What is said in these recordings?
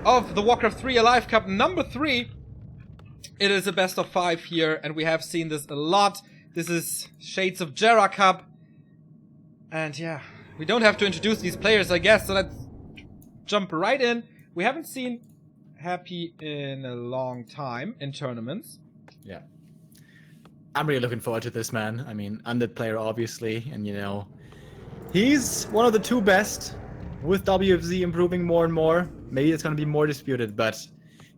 of the Warcraft 3 Alive Cup number 3. It is a best of 5 here, and we have seen this a lot. This is Shades of Jera Cup. And yeah, we don't have to introduce these players, I guess, so let's jump right in. We haven't seen Happy in a long time in tournaments. Yeah. I'm really looking forward to this, man. I mean, undead player, obviously, and you know, he's one of the 2 best, with WFZ improving more and more. Maybe it's going to be more disputed, but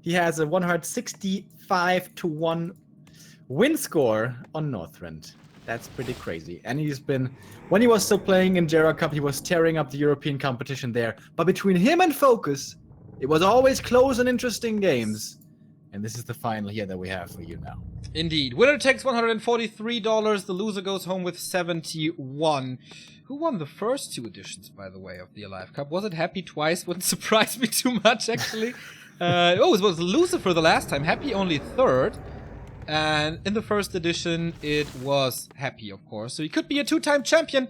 he has a 165-1 win score on Northrend. That's pretty crazy. And he's been, when he was still playing in Jera Cup, he was tearing up the European competition there. But between him and FoCuS, it was always close and interesting games. And this is the final here that we have for you now. Indeed. Winner takes $143. The loser goes home with 71. Who won the first 2 editions, by the way, of the Alive Cup? Was it Happy twice? Wouldn't surprise me too much, actually. It was the loser for the last time. Happy only 3rd. And in the first edition, it was Happy, of course. So he could be a 2-time champion.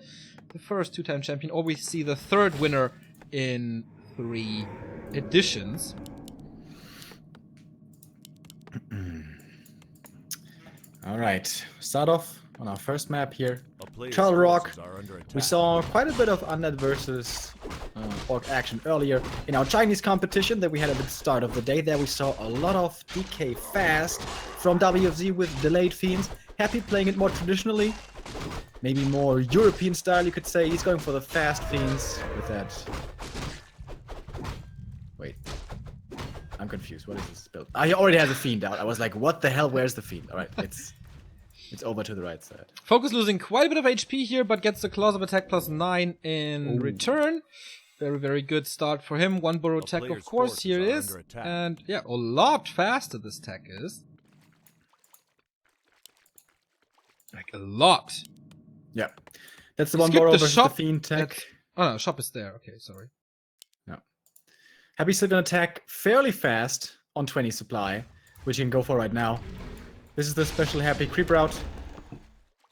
The first 2-time champion. Or we see the 3rd winner in 3 editions. All right, start off on our first map here. Charles Rock. We saw quite a bit of undead versus orc action earlier in our Chinese competition that we had at the start of the day. There we saw a lot of DK fast from WFZ with delayed fiends. Happy playing it more traditionally, maybe more European style, you could say. He's going for the fast fiends with that. Wait. I'm confused. What is this build? Ah, he already has a fiend out. I was like, what the hell? Where's the fiend? All right, it's over to the right side. FoCuS losing quite a bit of HP here, but gets the Claws of Attack +9 in return. Very, very good start for him. 1 burrow tech, of course. Here it is. And yeah, a lot faster this tech is. Like a lot. Yeah. That's the 1 burrow versus the fiend tech. Oh no, shop is there. Okay, sorry. Happy's still gonna attack fairly fast on 20 supply, which you can go for right now. This is the special Happy creep route.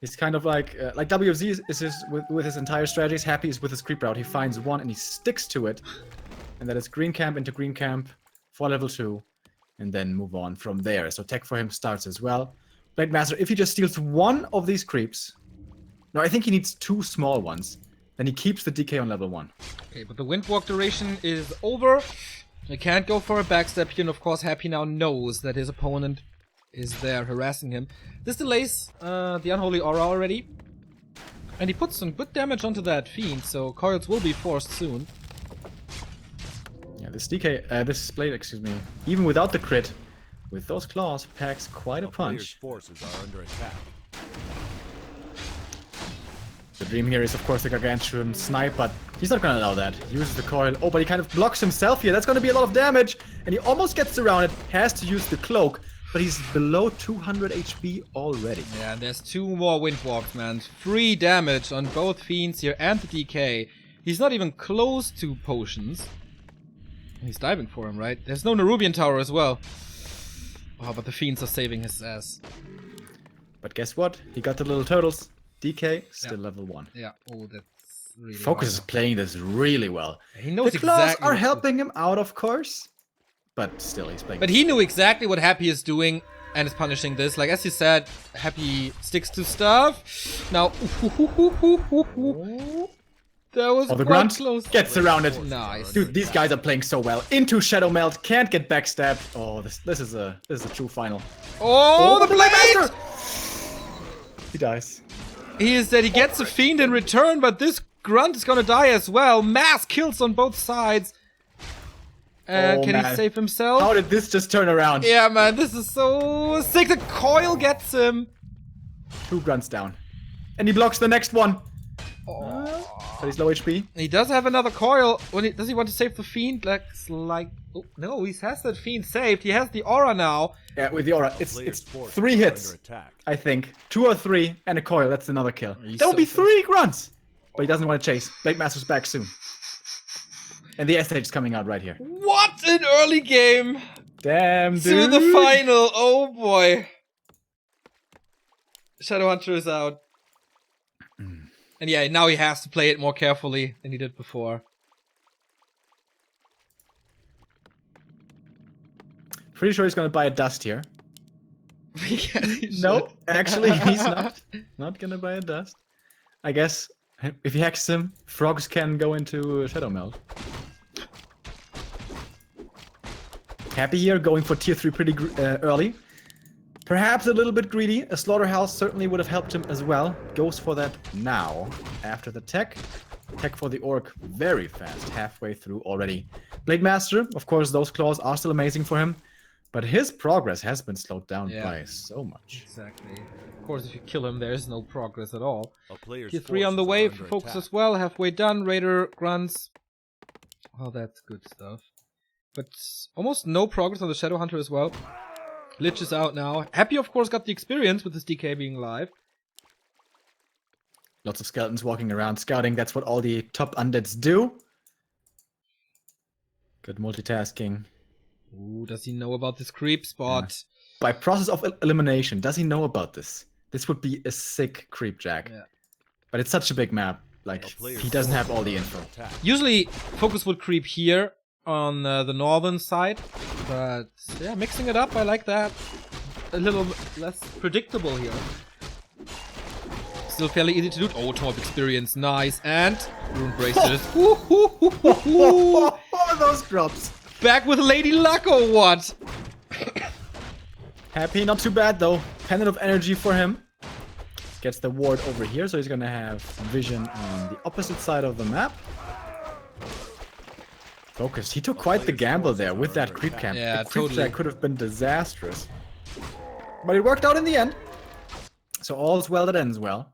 He's kind of like WFZ is with his entire strategies. Happy is with his creep route. He finds one and he sticks to it, and that is green camp into green camp for level 2, and then move on from there. So tech for him starts as well. Blade Master, if he just steals 1 of these creeps, no, I think he needs 2 small ones. Then he keeps the DK on level 1. Okay, but the Windwalk duration is over. He can't go for a backstab here, and of course Happy now knows that his opponent is there harassing him. This delays the Unholy Aura already. And he puts some good damage onto that Fiend, so coils will be forced soon. Yeah, this this Blade, excuse me, even without the crit, with those claws, packs quite a punch. Forces are under attack. The dream here is, of course, the Gargantuan snipe, but he's not going to allow that. He uses the coil. Oh, but he kind of blocks himself here. That's going to be a lot of damage. And he almost gets around it. Has to use the cloak, but he's below 200 HP already. Yeah, and there's 2 more Windwalks, man. 3 damage on both Fiends here and the DK. He's not even close to potions. He's diving for him, right? There's no Nerubian Tower as well. Oh, but the Fiends are saving his ass. But guess what? He got the little turtles. DK, still level 1. Yeah, oh, that's really FoCuS is playing this really well. He knows the claws exactly are helping him out, of course. But still, he's playing. But he knew exactly what Happy is doing and is punishing this. Like, as you said, Happy sticks to stuff. Now, that was the quite grunt close. Gets around it. Nice. Dude, these guys are playing so well. Into Shadow Melt, can't get backstabbed. Oh, this is a true final. Oh, the blade! He dies. He gets a Fiend in return, but this Grunt is gonna die as well. Mass kills on both sides. And can he save himself? How did this just turn around? Yeah, man, this is so sick. The coil gets him. 2 grunts down. And he blocks the next one. Oh. But he's low HP. He does have another coil. Does he want to save the Fiend? Oh, no, he has that Fiend saved. He has the aura now. Yeah, with the aura. It's 3 hits, I think. 2 or 3 and a coil. That's another kill. That would be 3 grunts. But he doesn't want to chase. Blade Master's back soon. And the SH is coming out right here. What an early game. Damn, dude. To the final. Oh, boy. Shadowhunter is out. And yeah, now he has to play it more carefully than he did before. Pretty sure he's gonna buy a dust here. Yeah, No, actually, he's not gonna buy a dust. I guess if he hacks him, frogs can go into Shadow Melt. Happy here, going for tier 3 pretty early. Perhaps a little bit greedy. A slaughterhouse certainly would have helped him as well. Goes for that now. After the tech. Tech for the orc very fast. Halfway through already. Blade Master, of course, those claws are still amazing for him. But his progress has been slowed down by so much. Exactly. Of course, if you kill him, there's no progress at all. Tier 3 on the way for FoCuS as well. Halfway done. Raider grunts. Oh, that's good stuff. But almost no progress on the Shadow Hunter as well. Lich is out now. Happy, of course, got the experience with his DK being live. Lots of skeletons walking around scouting. That's what all the top undeads do. Good multitasking. Ooh, does he know about this creep spot? Yeah. By process of elimination, does he know about this? This would be a sick creep jack. Yeah. But it's such a big map. Like, he doesn't have all the info. Usually, FoCuS would creep here on the northern side. But, yeah, mixing it up, I like that. A little less predictable here. Still fairly easy to do. Oh, top experience, nice. And rune braces. Oh, those drops. Back with Lady Luck or what? Happy, not too bad though. Pendant of energy for him. Gets the ward over here, so he's gonna have vision on the opposite side of the map. FoCuS. He took quite the gamble there with that creep camp. Yeah, the creep totally. camp could have been disastrous. But it worked out in the end. So all's well that ends well.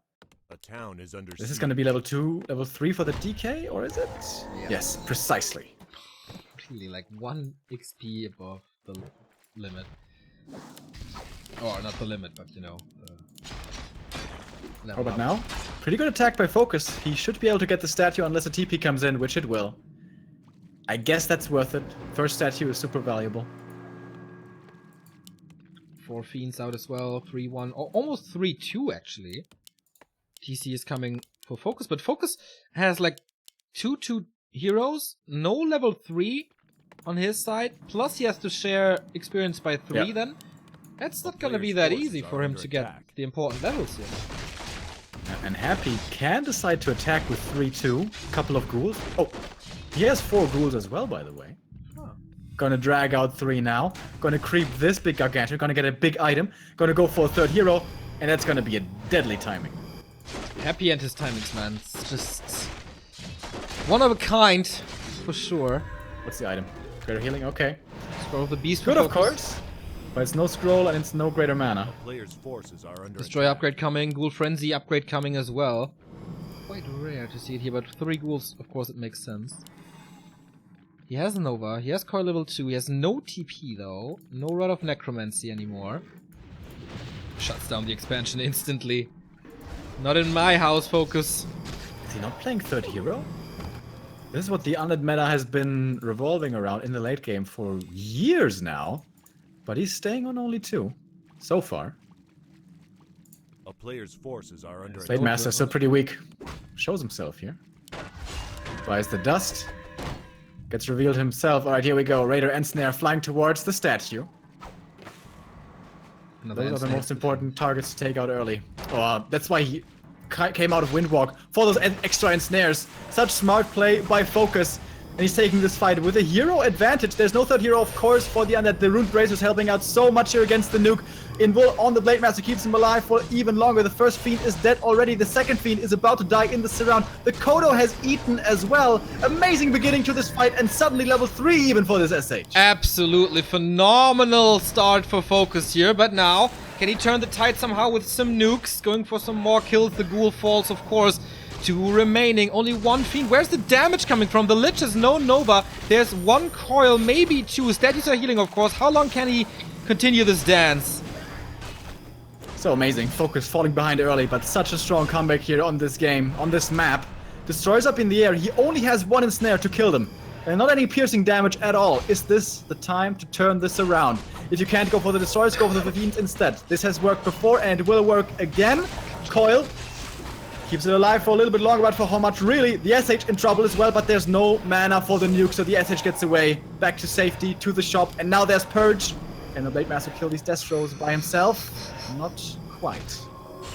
A town is under This is gonna be level 2, level 3 for the DK, or is it? Yeah. Yes, precisely. Really, like 1 XP above the limit. Or not the limit, but you know. How about now? Pretty good attack by FoCuS. He should be able to get the statue unless a TP comes in, which it will. I guess that's worth it. First statue is super valuable. 4 Fiends out as well. 3-1. Almost 3-2 actually. TC is coming for FoCuS, but FoCuS has like 2 heroes, no level 3 on his side, plus he has to share experience by 3 then. That's not gonna be that easy for him to get the important levels here. And Happy can decide to attack with 3-2. Couple of ghouls. Oh, he has 4 ghouls as well, by the way. Huh. Gonna drag out 3 now. Gonna creep this big gargantuan. Gonna get a big item. Gonna go for a 3rd hero. And that's gonna be a deadly timing. Happy and his timings, man. It's just one of a kind, for sure. What's the item? Greater healing? Okay. Scroll of the Beast. Good, of course. But it's no scroll and it's no greater mana. Players' forces are under Destroy upgrade coming. Ghoul Frenzy upgrade coming as well. Quite rare to see it here, but 3 ghouls, of course, it makes sense. He has Nova. He has Coil level 2. He has no TP, though. No Rod of Necromancy anymore. Shuts down the expansion instantly. Not in my house, FoCuS. Is he not playing 3rd hero? This is what the undead meta has been revolving around in the late game for years now. But he's staying on only 2. So far. A player's forces are under Blade Master still pretty weak. Shows himself here. Buys the dust. Gets revealed himself. Alright, here we go. Raider and Snare flying towards the statue. Those are the most important targets to take out early. Oh, that's why he came out of Windwalk for those extra ensnares. Such smart play by FoCuS. And he's taking this fight with a hero advantage. There's no 3rd hero, of course, for the undead. The Rune Bracer is helping out so much here against the nuke. Invul on the Blade Master keeps him alive for even longer. The first Fiend is dead already. The second Fiend is about to die in the surround. The Kodo has eaten as well. Amazing beginning to this fight, and suddenly level 3 even for this SH. Absolutely phenomenal start for FoCuS here, but now, can he turn the tide somehow with some nukes? Going for some more kills. The Ghoul falls, of course. 2 remaining, only 1 Fiend. Where's the damage coming from? The Lich has no Nova. There's 1 Coil, maybe 2. Statues are healing, of course. How long can he continue this dance? So amazing. FoCuS falling behind early, but such a strong comeback here on this game, on this map. Destroys up in the air. He only has 1 ensnare to kill them. And not any piercing damage at all. Is this the time to turn this around? If you can't go for the Destroyers, go for the Fiends instead. This has worked before and it will work again. Coil keeps it alive for a little bit longer, but for how much really? The SH in trouble as well, but there's no mana for the nuke, so the SH gets away. Back to safety, to the shop, and now there's Purge. Can the Blade Master kill these Death Throws by himself? Not quite.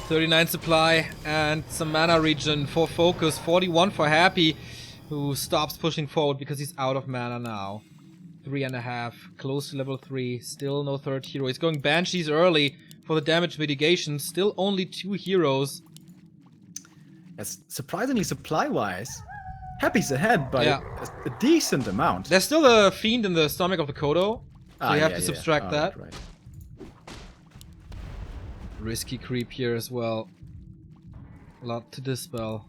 39 supply and some mana regen for FoCuS. 41 for Happy, who stops pushing forward because he's out of mana now. 3.5, close to level 3, still no third hero. He's going Banshees early for the damage mitigation, still only 2 heroes. That's surprisingly supply-wise. Happy's ahead by a decent amount. There's still a Fiend in the stomach of the Kodo, so you have to subtract that. Right. Risky creep here as well. A lot to dispel.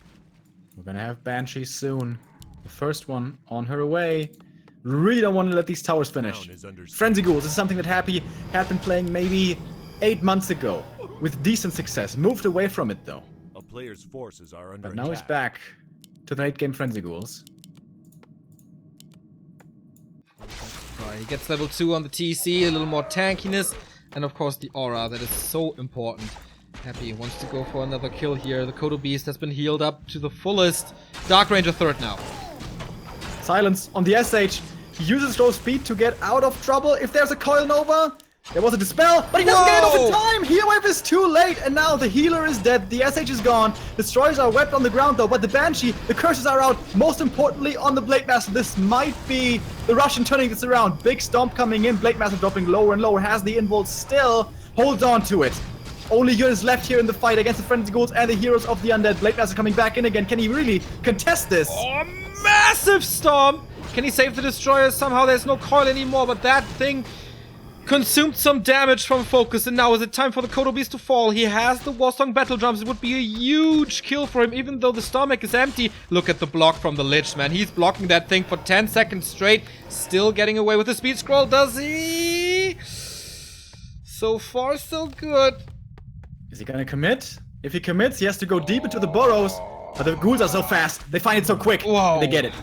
We're gonna have Banshee soon. The first one on her way. Really don't want to let these towers finish. Frenzy Ghouls is something that Happy had been playing maybe 8 months ago with decent success. Moved away from it though. A player's forces are under But now attack. he's back to the late game Frenzy Ghouls. Right, he gets level 2 on the TC, a little more tankiness, and of course the aura that is so important. Happy wants to go for another kill here. The Kodo Beast has been healed up to the fullest. Dark Ranger third now. Silence on the SH. He uses low speed to get out of trouble. If there's a Coil Nova, there was a Dispel, but he doesn't get it off in time! Heal Wave is too late, and now the healer is dead. The SH is gone. Destroyers are wept on the ground though, but the Banshee, the curses are out. Most importantly on the Blade Master. This might be the Russian turning this around. Big Stomp coming in. Blade Master dropping lower and lower. Has the invul still. Holds on to it. Only units left here in the fight against the Frenzy Ghouls and the Heroes of the Undead. Blade Master coming back in again. Can he really contest this? Oh, massive stomp! Can he save the Destroyers somehow? There's no coil anymore, but that thing consumed some damage from FoCuS, and now is it time for the Kodo Beast to fall. He has the Warsong Battle Drums. It would be a huge kill for him, even though the stomach is empty. Look at the block from the Lich, man. He's blocking that thing for 10 seconds straight. Still getting away with the speed scroll, does he? So far, so good. Is he gonna commit? If he commits, he has to go deep into the burrows. But the ghouls are so fast. They find it so quick. Whoa. They get it.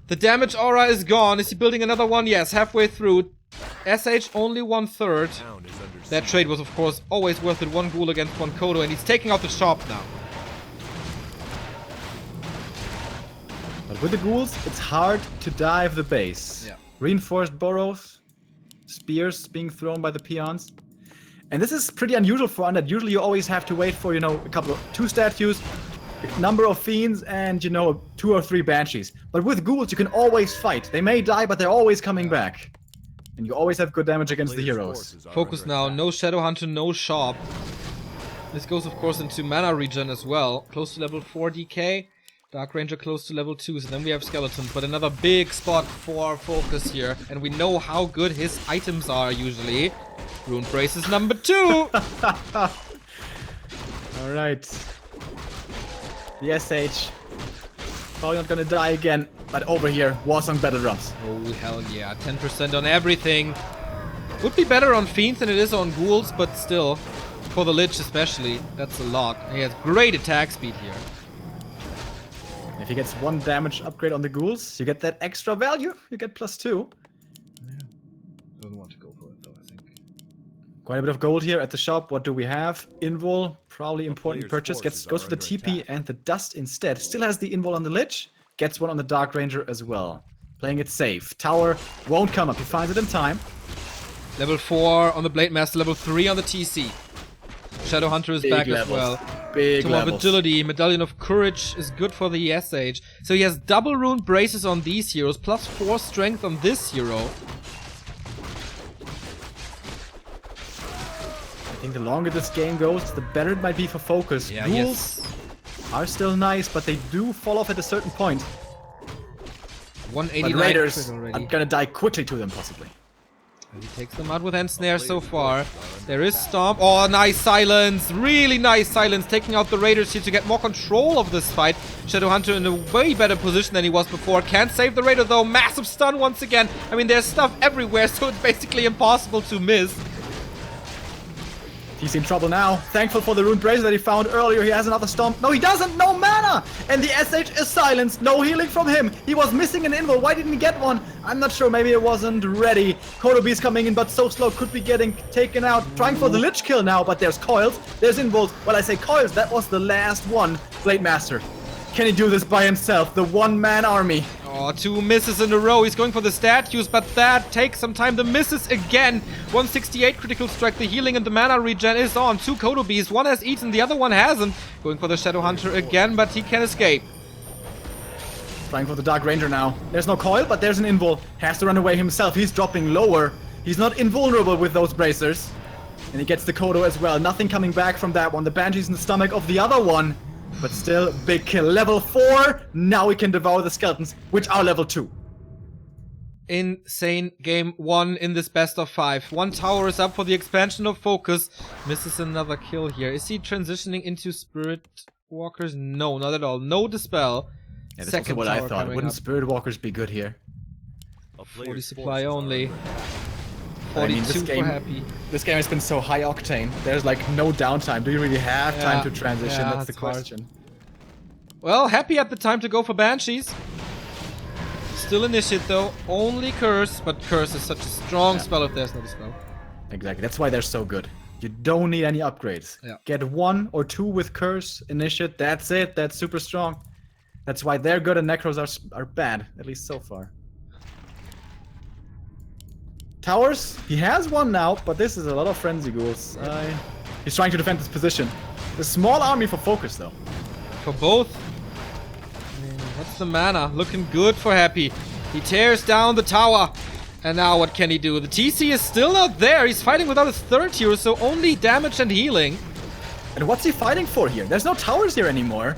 The damage aura is gone. Is he building another one? Yes, halfway through. SH only 1/3. That trade was, of course, always worth it. 1 ghoul against 1 Kodo, and he's taking out the shop now. But with the ghouls, it's hard to dive the base. Yeah. Reinforced burrows, spears being thrown by the peons. And this is pretty unusual for Undead. Usually you always have to wait for, you know, two statues, a number of fiends, and, you know, 2 or 3 banshees. But with ghouls, you can always fight. They may die, but they're always coming back. And you always have good damage against the heroes. FoCuS now, no Shadow Hunter, no Shop. This goes, of course, into mana regen as well. Close to level 4 DK. Dark Ranger close to level 2, so then we have Skeletons. But another big spot for FoCuS here. And we know how good his items are usually. Rune Braces number 2! Alright. The SH. Probably not gonna die again. But over here, Warsong Battle Drums. Oh, hell yeah. 10% on everything. Would be better on Fiends than it is on Ghouls, but still. For the Lich especially, that's a lot. He has great attack speed here. If he gets 1 damage upgrade on the ghouls, you get that extra value. You get +2. Yeah. Don't want to go for it though, I think. Quite a bit of gold here at the shop. What do we have? Invul, probably important purchase. Goes to the TP and the Dust instead. Still has the Invul on the Lich. Gets 1 on the Dark Ranger as well. Playing it safe. Tower won't come up. He finds it in time. Level 4 on the Blade Master, level 3 on the TC. Shadow Hunter is back as well. Big Tomb of levels. Agility, Medallion of Courage is good for the SH. So he has double rune braces on these heroes, plus 4 strength on this hero. I think the longer this game goes, the better it might be for FoCuS. Yeah, Ghouls are still nice, but they do fall off at a certain point. 189 But Raiders crit are already. gonna die quickly to them, possibly. And he takes them out with End Snare so far. There is Stomp. Oh, nice silence. Really nice silence. Taking out the Raiders here to get more control of this fight. Shadow Hunter in a way better position than he was before. Can't save the Raider though. Massive stun once again. I mean, there's stuff everywhere, so it's basically impossible to miss. He's in trouble now. Thankful for the rune bracer that he found earlier. He has another stomp. No, he doesn't. No mana. And the SH is silenced. No healing from him. He was missing an invul. Why didn't he get one? I'm not sure. Maybe it wasn't ready. Kodo Beast coming in, but so slow. Could be getting taken out. Trying for the Lich kill now, but there's coils. There's invuls. Well, I say coils. That was the last one. Blade Master. Can he do this by himself? The one-man army. Oh, 2 misses in a row. He's going for the statues, but that takes some time. The misses again. 168 critical strike. The healing and the mana regen is on. 2 Kodo Bees. One has eaten, the other one hasn't. Going for the Shadow Hunter again, but he can escape. Trying for the Dark Ranger now. There's no coil, but there's an invul. Has to run away himself. He's dropping lower. He's not invulnerable with those bracers. And he gets the Kodo as well. Nothing coming back from that one. The Banshee's in the stomach of the other one. But still, big kill. Level 4. Now we can devour the skeletons, which are level 2. Insane game 1 in this best of 5. 1 tower is up for the expansion of FoCuS. Misses another kill here. Is he transitioning into Spirit Walkers? No, not at all. No Dispel. Yeah, that's also what I thought. Wouldn't Spirit Walkers be good here? 40 supply only. 42 I mean, for Happy. This game has been so high octane. There's like no downtime. Do you really have time to transition? Yeah, That's the question. Well, Happy had the time to go for Banshees. Still initiate though. Only Curse, but Curse is such a strong spell if there's no Dispel. Exactly. That's why they're so good. You don't need any upgrades. Yeah. Get 1 or 2 with Curse, initiate. That's it. That's super strong. That's why they're good and Necros are bad, at least so far. Towers, he has 1 now, but this is a lot of Frenzy Ghouls. He's trying to defend his position. The small army for FoCuS, though. For both. That's the mana. Looking good for Happy. He tears down the tower. And now what can he do? The TC is still not there. He's fighting without his 3rd hero, so only damage and healing. And what's he fighting for here? There's no towers here anymore.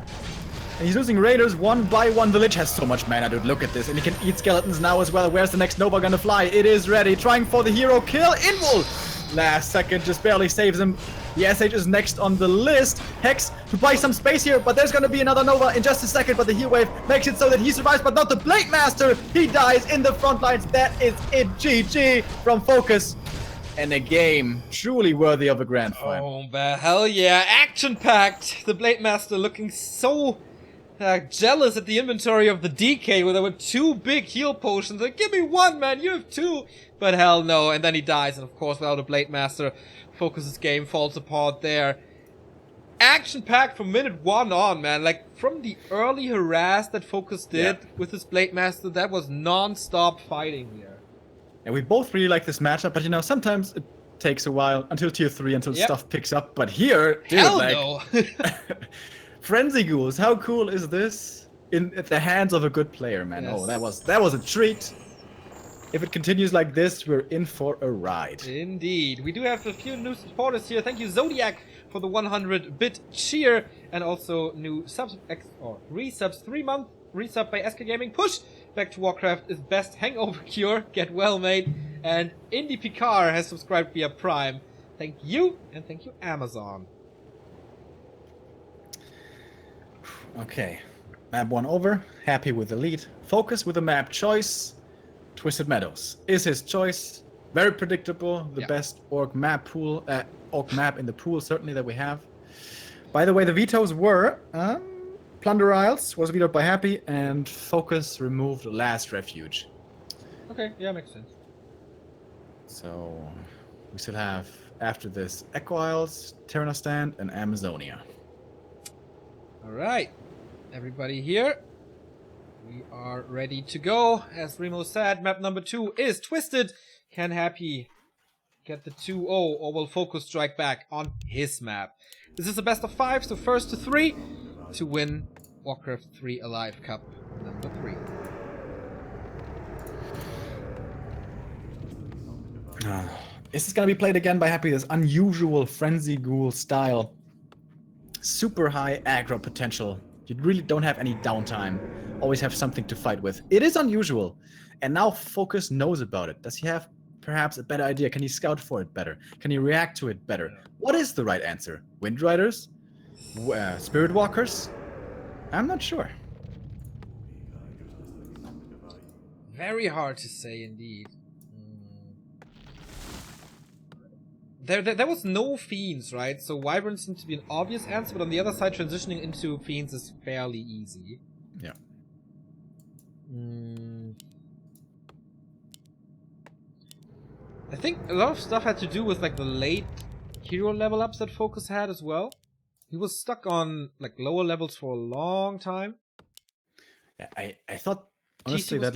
And he's losing raiders 1 by 1. The Lich has so much mana, dude. Look at this. And he can eat skeletons now as well. Where's the next Nova gonna fly? It is ready. Trying for the hero kill. Invul! Last second just barely saves him. The SH is next on the list. Hex to buy some space here, but there's gonna be another Nova in just a second. But the heal wave makes it so that he survives, but not the Blade Master. He dies in the front lines. That is it. GG from FoCuS. And a game truly worthy of a grand final. Oh, but hell yeah. Action-packed. The Blade Master looking so jealous at the inventory of the DK where there were 2 big heal potions. Like, give me 1, man, you have 2. But hell no, and then he dies, and of course without a Blade Master, FoCuS's game falls apart there. Action-packed from minute 1 on, man. Like, from the early harass that FoCuS did with his Blade Master, that was non-stop fighting here. And we both really like this matchup, but you know, sometimes it takes a while until tier 3, until stuff picks up. But here, dude, hell like, no. Frenzy Ghouls, how cool is this? In the hands of a good player, man. Yes. Oh, that was a treat. If it continues like this, we're in for a ride. Indeed. We do have a few new supporters here. Thank you, Zodiac, for the 100-bit cheer. And also new subs, or resubs, 3-month resub by SK Gaming. Push back to Warcraft is best hangover cure. Get well, mate. And Indie Picard has subscribed via Prime. Thank you, and thank you, Amazon. Okay, map 1 over. Happy with the lead. FoCuS with a map choice. Twisted Meadows is his choice. Very predictable. The best orc map in the pool certainly that we have. By the way, the vetoes were Plunder Isles was vetoed by Happy, and FoCuS removed Last Refuge. Okay, yeah, makes sense. So we still have after this Echo Isles, Terranostan, and Amazonia. All right, everybody here. We are ready to go. As Remo said, map number 2 is Twisted. Can Happy get the 2-0, or will FoCuS strike back on his map? This is a best of 5, so first to 3 to win Warcraft 3 Alive Cup number 3. This is gonna be played again by Happy. This unusual Frenzy Ghoul style. Super high aggro potential. You really don't have any downtime. Always have something to fight with. It is unusual. And now FoCuS knows about it. Does he have perhaps a better idea? Can he scout for it better? Can he react to it better? What is the right answer? Wind Riders? Spirit Walkers? I'm not sure. Very hard to say indeed. There was no Fiends, right? So Wyvern seemed to be an obvious answer, but on the other side, transitioning into Fiends is fairly easy. Yeah. I think a lot of stuff had to do with like the late hero level ups that FoCuS had as well. He was stuck on like lower levels for a long time. Yeah, I thought Honestly, was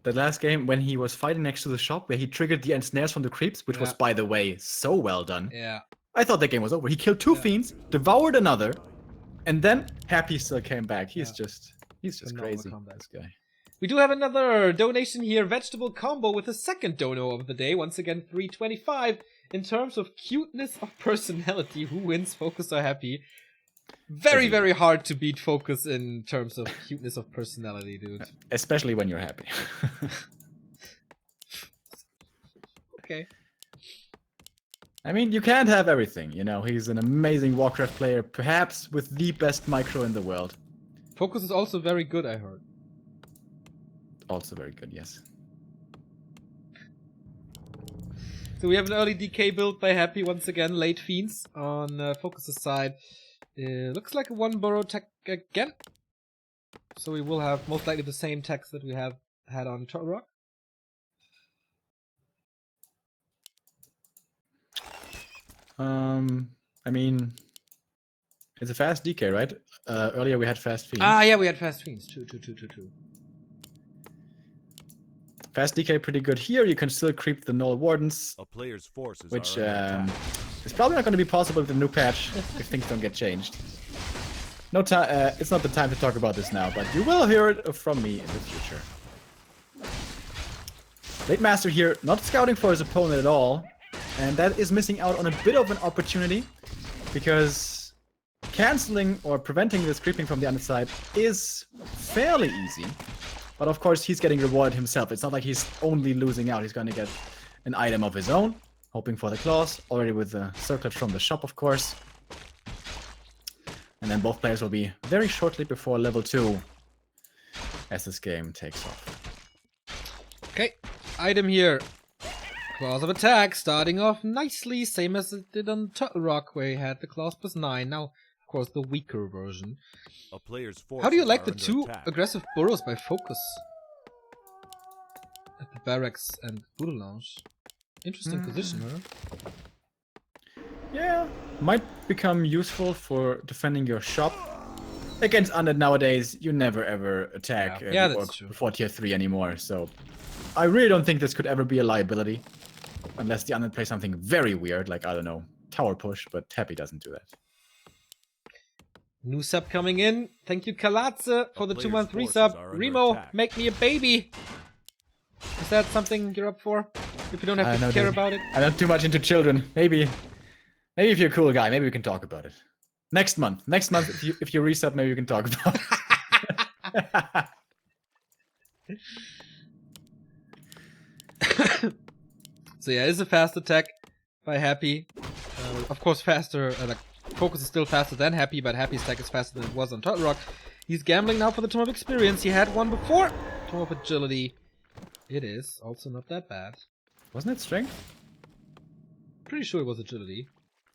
that last game when he was fighting next to the shop where he triggered the end snares from the creeps, which was, by the way, so well done. Yeah. I thought that game was over. He killed 2 fiends, devoured another, and then Happy still came back. He's just crazy, this guy. We do have another donation here, Vegetable Combo, with the second dono of the day. Once again, 325. In terms of cuteness of personality, who wins, FoCuS or Happy? Very, very hard to beat FoCuS in terms of cuteness of personality, dude. Especially when you're happy. Okay. I mean, you can't have everything, you know. He's an amazing Warcraft player, perhaps with the best micro in the world. FoCuS is also very good, I heard. Also very good, yes. So we have an early DK build by Happy once again, late Fiends on FoCuS' side. Looks like a 1 burrow tech again. So we will have most likely the same techs that we have had on Turtle Rock. I mean, it's a fast DK, right? Earlier we had fast Fiends. Ah, yeah, we had fast Fiends. True. Fast DK pretty good here. You can still creep the Null Wardens, A player's forces which are under attack. is probably not going to be possible with the new patch if things don't get changed. No time. It's not the time to talk about this now, but you will hear it from me in the future. Late Master here, not scouting for his opponent at all, and that is missing out on a bit of an opportunity, because canceling or preventing this creeping from the underside is fairly easy. But of course, he's getting rewarded himself. It's not like he's only losing out. He's going to get an item of his own, hoping for the claws, already with the circlet from the shop, of course. And then both players will be very shortly before level 2 as this game takes off. Okay, item here. Claws of attack, starting off nicely, same as it did on Turtle Rock, where he had the claws +9. Now, of course, the weaker version. A player's forces How do you like the are under 2 attack. aggressive burrows by FoCuS? At the barracks and Buddha Lounge. Interesting position, huh? Yeah, might become useful for defending your shop. Against Undead nowadays, you never ever attack that's true. before tier 3 anymore, so I really don't think this could ever be a liability. Unless the Undead play something very weird, like, I don't know, tower push, but Happy doesn't do that. New sub coming in. Thank you, Kalatze, for the player's 2-month forces resub. are under Remo, attack. make me a baby. Is that something you're up for? If you don't have to No, care dude. about it? I'm not too much into children. Maybe if you're a cool guy, maybe we can talk about it. Next month, if you resub, maybe we can talk about it. So yeah, it's a fast attack by Happy. Of course, faster. Like FoCuS is still faster than Happy, but Happy's attack is faster than it was on Turtle Rock. He's gambling now for the Tome of Experience. He had one before. Tome of Agility. It is also not that bad. Wasn't it strength? Pretty sure it was Agility.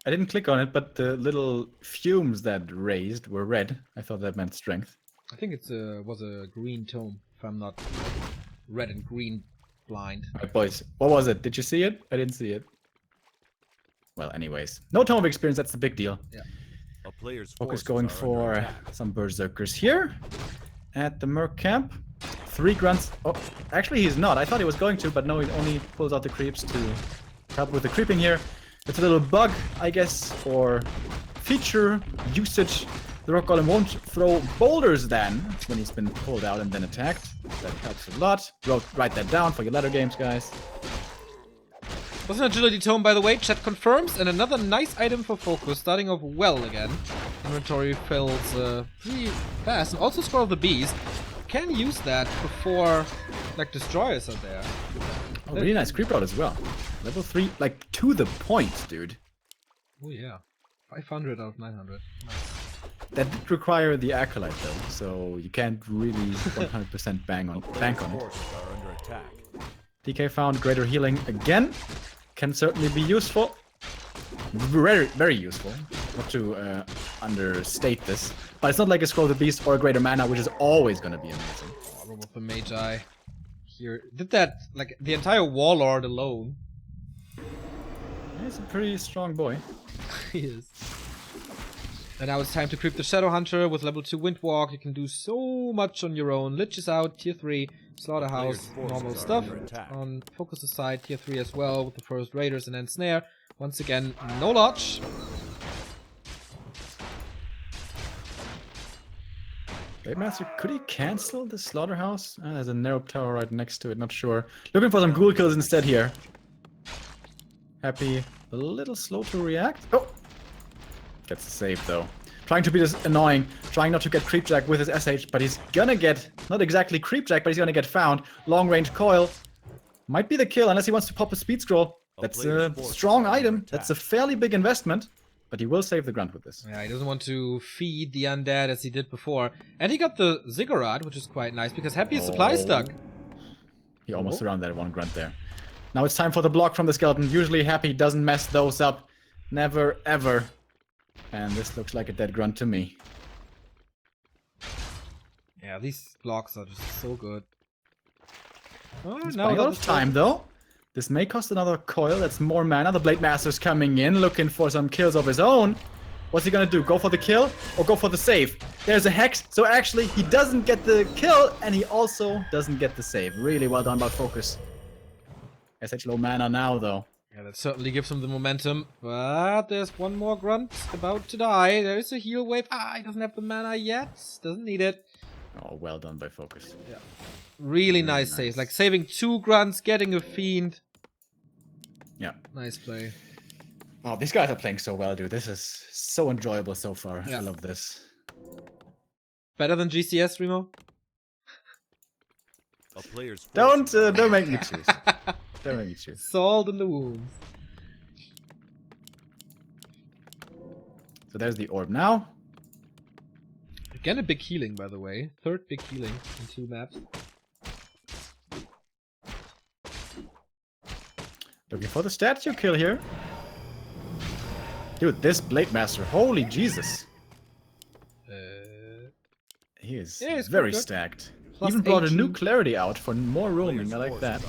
I didn't click on it, but the little fumes that raised were red. I thought that meant strength. I think it was a green tome, if I'm not red and green blind. Alright, boys. What was it? Did you see it? I didn't see it. Well, anyways. No Tome of Experience, that's the big deal. Yeah. A player's FoCuS forces going are under for attack. some Berserkers here. At the Merc camp. 3 grunts. Oh, actually he's not. I thought he was going to, but no, he only pulls out the creeps to help with the creeping here. It's a little bug, I guess, or feature usage. The Rock Golem won't throw boulders then, when he's been pulled out and then attacked. That helps a lot. Write that down for your latter games, guys. Was an Agility tome, by the way. Chat confirms. And another nice item for FoCuS, starting off well again. Inventory fills pretty fast. And also Scroll of the Beast. Can use that before, like, destroyers are there. Oh, really nice creep route as well. Level 3, like, to the point, dude. Oh yeah. 500 out of 900. Nice. That did require the Acolyte, though, so you can't really 100% bank on it. Forces are under attack. DK found greater healing again. Can certainly be useful. Very, very useful. Not to understate this. But it's not like a Scroll of the Beast or a greater mana, which is always going to be amazing. Oh, Robo the Magi. Here. Did that, like, the entire Warlord alone. He's a pretty strong boy. He is. And now it's time to creep the Shadow Hunter with level 2 Windwalk. You can do so much on your own. Lich is out, tier 3. Slaughterhouse, Player's normal forces are stuff. under attack. On FoCuS' side, tier 3 as well, with the first Raiders and then Snare. Once again, no Lodge. Master, could he cancel the slaughterhouse? There's a narrow tower right next to it, not sure. Looking for some ghoul kills instead here. Happy, a little slow to react. Oh! Gets the save though. Trying to be this annoying, trying not to get creepjack with his SH, but he's gonna get, not exactly creepjack, but he's gonna get found. Long range coil. Might be the kill unless he wants to pop a speed scroll. That's a strong item. That's a fairly big investment. But he will save the grunt with this. Yeah, he doesn't want to feed the undead as he did before. And he got the ziggurat, which is quite nice, because Happy is supply stuck. He almost surrounded that one grunt there. Now it's time for the block from the skeleton. Usually Happy doesn't mess those up. Never, ever. And this looks like a dead grunt to me. Yeah, these blocks are just so good. Oh, He's no, buying a lot of time, though. This may cost another coil. That's more mana. The Blade Master's coming in, looking for some kills of his own. What's he gonna do? Go for the kill or go for the save? There's a hex, so actually he doesn't get the kill, and he also doesn't get the save. Really well done by FoCuS. SH low mana now, though. Yeah, that certainly gives him the momentum. But there's one more grunt about to die. There is a heal wave. He doesn't have the mana yet. Doesn't need it. Oh, well done by FoCuS. Yeah. Really nice saves. Like saving 2 grunts, getting a fiend. Yeah. Nice play. Oh, these guys are playing so well, dude. This is so enjoyable so far. Yeah. I love this. Better than GCS, Remo? A player's Don't make me choose. Don't make me choose. Salt in the wounds. So there's the orb now. Again a big healing, by the way. 3rd big healing in 2 maps. Looking for the statue kill here. Dude, this Blade Master, holy Jesus. He is very stacked. Plus Even brought a 18. new clarity out for more roaming. I like that.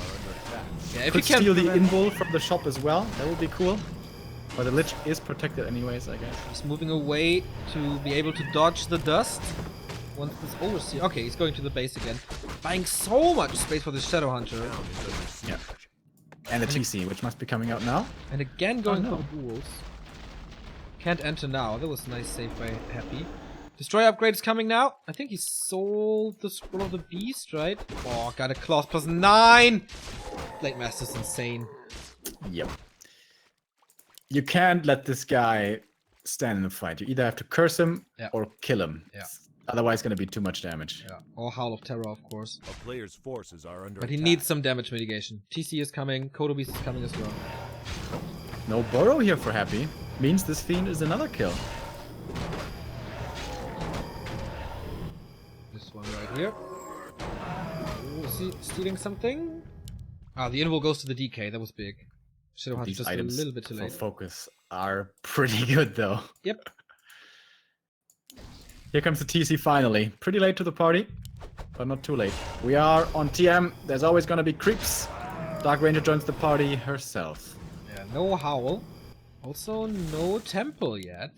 Yeah, if Could you can steal the prevent- invul from the shop as well. That would be cool. But the Lich is protected anyways, I guess. He's moving away to be able to dodge the dust. Once this overseer. Okay, he's going to the base again. Buying so much space for the Shadow Hunter. Yeah. And the TC, which must be coming out now. And again going no. for the ghouls. Can't enter now. That was a nice save by Happy. Destroy upgrade is coming now. I think he sold the Scroll of the Beast, right? Oh, got a Claws plus 9! Blade Master's insane. Yep. You can't let this guy stand in the fight. You either have to curse him or kill him. Yeah. Otherwise, it's going to be too much damage. Yeah. Or Howl of Terror, of course. A player's forces are under But he attack. needs some damage mitigation. TC is coming. Kodo Beast is coming as well. No burrow here for Happy. Means this fiend is another kill. This one right here. Ooh, is he stealing something? Ah, the invul goes to the DK. That was big. Shadow Hunter These just a items little bit too for late. FoCuS are pretty good, though. Yep. Here comes the TC finally. Pretty late to the party, but not too late. We are on TM. There's always going to be creeps. Dark Ranger joins the party herself. Yeah, no Howl. Also, no Temple yet.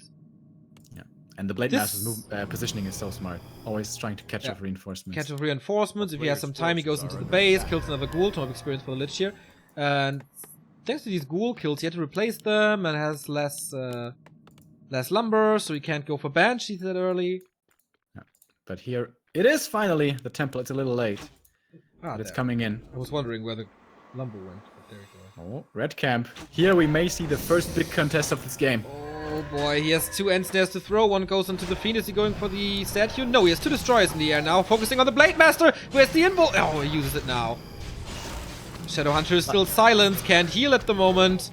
Yeah, and the Blade Master's positioning is so smart. Always trying to catch off reinforcements. Catch of reinforcements. If he has some time, he goes into the base, kills another ghoul. Ton of experience for the Lich here. And thanks to these ghoul kills, he had to replace them and has less lumber, so he can't go for Banshee that early. Yeah. But here it is finally the temple. It's a little late, but it's coming in. I was wondering where the lumber went, but there we go. Oh, red camp. Here we may see the first big contest of this game. Oh boy, he has 2 end snares to throw. One goes into the Fiend. Is he going for the statue? No, he has 2 destroyers in the air now, focusing on the Blade Master, who has the invul. Oh, he uses it now. Shadow Hunter is still silent, can't heal at the moment.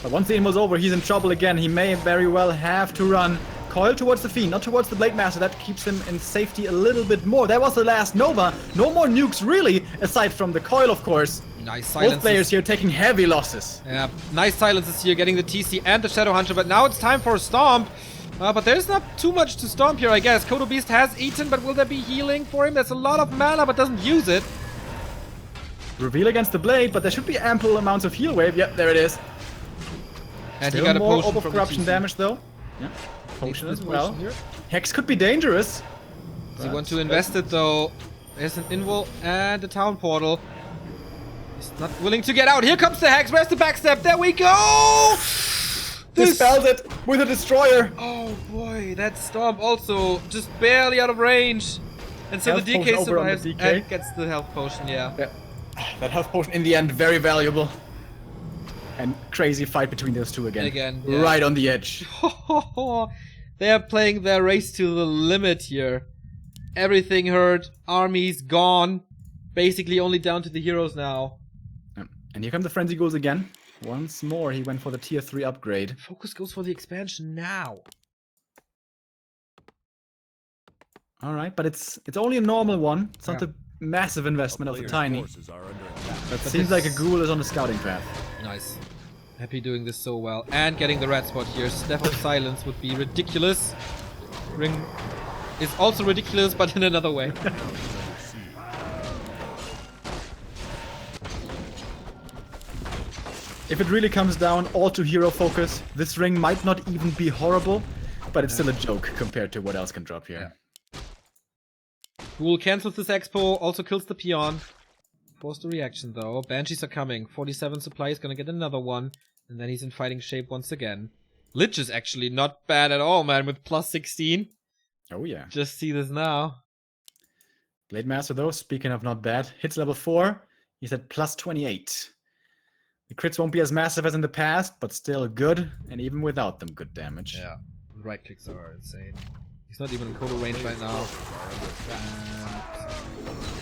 But once the invul's over, he's in trouble again. He may very well have to run. Coil towards the Fiend, not towards the Blade Master. That keeps him in safety a little bit more. That was the last Nova. No more nukes, really, aside from the Coil, of course. Nice silence. Both players here taking heavy losses. Yeah, nice silences here, getting the TC and the Shadow Hunter. But now it's time for a Stomp. But there's not too much to Stomp here, I guess. Kodo Beast has eaten, but will there be healing for him? There's a lot of mana, but doesn't use it. Reveal against the Blade, but there should be ample amounts of heal wave. Yep, there it is. And Still he got a more potion orb from of the corruption TC. damage, though. Yeah, potion as well. Here. Hex could be dangerous. Does he want to invest it, though? There's an invul and a town portal. He's not willing to get out. Here comes the Hex. Where's the backstep? There we go! Dispelled it with a destroyer. Oh boy, that Storm also just barely out of range. And so Health the DK potion over on the survives DK. and gets the health potion, yeah. That health potion in the end, very valuable. And crazy fight between those two again. Yeah. Right on the edge. They are playing their race to the limit here. Everything hurt. Armies gone. Basically only down to the heroes now. And here come the Frenzy Ghouls again. Once more, he went for the tier 3 upgrade. FoCuS goes for the expansion now. Alright, but it's only a normal one. It's not a massive investment of the Player's tiny. forces are under attack. But seems like a ghoul is on the scouting path. Nice. Happy doing this so well. And getting the red spot here. Step of Silence would be ridiculous. Ring is also ridiculous, but in another way. If it really comes down all to hero focus, this ring might not even be horrible, but it's still a joke compared to what else can drop here. Ghoul cancels this expo, also kills the peon. Forced a reaction though. Banshees are coming. 47 supply is gonna get another one. And then he's in fighting shape once again. Lich is actually not bad at all, man, with plus 16. Oh yeah. Just see this now. Blade Master though, speaking of not bad, hits level 4. He's at plus 28. The crits won't be as massive as in the past, but still good, and even without them, good damage. Yeah, right clicks are insane. He's not even in Kodo range right now.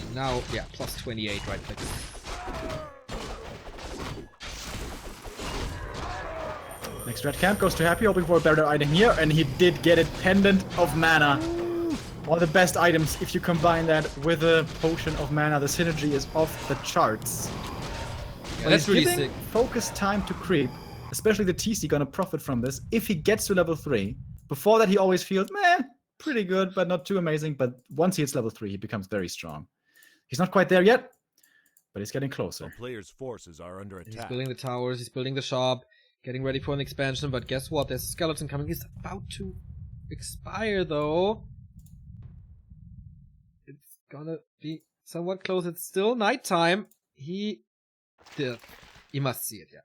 And now, yeah, plus 28 right clicks. Next red camp goes to Happy, hoping for a better item here, and he did get it. Pendant of Mana. One of the best items if you combine that with a potion of mana. The synergy is off the charts. Yeah, that's really sick. FoCuS time to creep, especially the TC gonna profit from this. If he gets to level 3, before that he always feels, meh, pretty good, but not too amazing. But once he hits level 3, he becomes very strong. He's not quite there yet, but he's getting closer. The player's forces are under He's attack. building the towers, he's building the shop, getting ready for an expansion, but guess what? There's a skeleton coming. He's about to expire though. It's gonna be somewhat close. It's still nighttime. He must see it, yeah.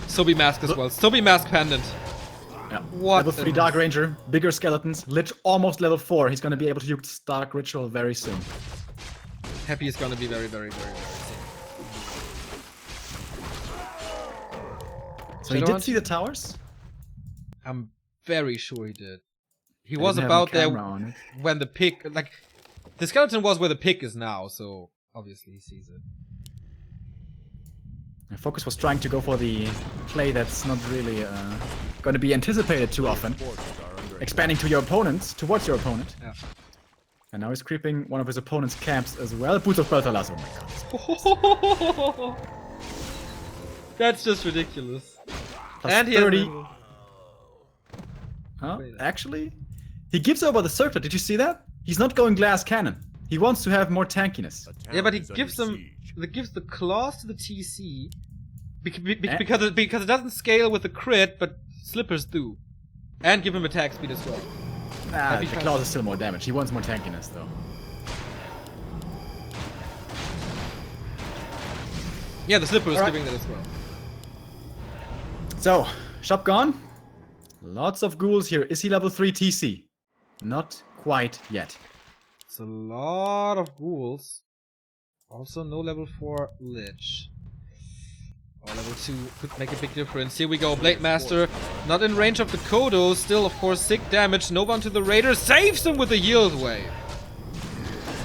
Sobi Mask as well. Sobi Mask Pendant. Yeah. What Level 3 Dark Ranger, bigger skeletons, Lich almost level 4. He's gonna be able to use Dark Ritual very soon. Happy is gonna be very, very, very, very sick. So he did see the towers? I'm very sure he did. He I was didn't have about a there camera on it. when the pick, like, the skeleton was where the pick is now, so obviously he sees it. And FoCuS was trying to go for the play that's not really going to be anticipated too often. Expanding to your opponents, towards your opponent. Yeah. And now he's creeping one of his opponent's camps as well. Boots of Beltalas, oh my god. That's just ridiculous. Plus And he 30. has Huh? Actually, he gives over the circlet. Did you see that? He's not going glass cannon. He wants to have more tankiness. yeah, but he gives them, gives the claws to the TC because it doesn't scale with the crit, but slippers do, and give him attack speed as well. Ah, the claws is still more damage. He wants more tankiness though. Yeah, the slipper is giving that as well. So, shop gone. Lots of ghouls here. Is he level 3 TC? Not quite yet. It's a lot of ghouls. Also, no level 4 Lich. Or level 2 could make a big difference. Here we go. Blade Master, not in range of the Kodo. Still, of course, sick damage. No one to the Raider. Saves him with a yield wave.